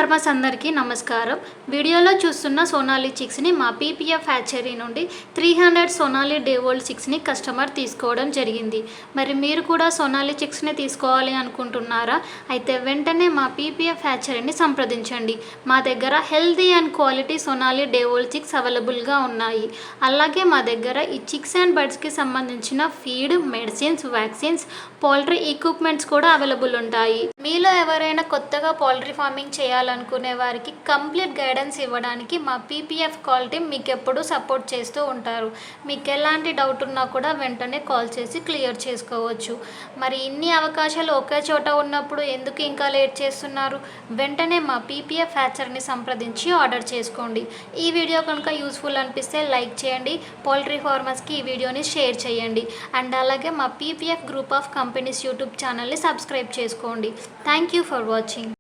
Farmers అందరికీ నమస్కారం. వీడియోలో చూస్తున్న సోనాలి చిక్స్ని మా పీపీఎఫ్ హ్యాచరీ నుండి 300 సోనాలి డే ఓల్డ్ చిక్స్ని కస్టమర్ తీసుకోవడం జరిగింది. మరి మీరు కూడా సోనాలి చిక్స్ని తీసుకోవాలి అనుకుంటున్నారా? అయితే వెంటనే మా పీపీఎఫ్ హ్యాచరీని సంప్రదించండి. మా దగ్గర healthy and quality Sonali day old chicks అవైలబుల్గా ఉన్నాయి. అలాగే మా దగ్గర ఈ చిక్స్ అండ్ బర్డ్స్కి సంబంధించిన feed, medicines, vaccines, poultry equipments కూడా అవైలబుల్ ఉంటాయి. మీలో ఎవరైనా కొత్తగా పౌల్ట్రీ ఫార్మింగ్ చేయాలనుకునే వారికి కంప్లీట్ గైడెన్స్ ఇవ్వడానికి మా పీపీఎఫ్ కాల్ టీమ్ మీకు ఎప్పుడూ సపోర్ట్ చేస్తూ ఉంటారు. మీకు ఎలాంటి డౌట్ ఉన్నా కూడా వెంటనే కాల్ చేసి క్లియర్ చేసుకోవచ్చు. మరి ఇన్ని అవకాశాలు ఒకే చోట ఉన్నప్పుడు ఎందుకు ఇంకా లేట్ చేస్తున్నారు? వెంటనే మా పీపీఎఫ్ హ్యాచర్ని సంప్రదించి ఆర్డర్ చేసుకోండి. ఈ వీడియో కనుక యూస్ఫుల్ అనిపిస్తే లైక్ చేయండి. పౌల్ట్రీ ఫార్మర్స్కి ఈ వీడియోని షేర్ చేయండి. అండ్ అలాగే మా PPF group of companies YouTube ఛానల్ని సబ్స్క్రైబ్ చేసుకోండి. Thank you for watching.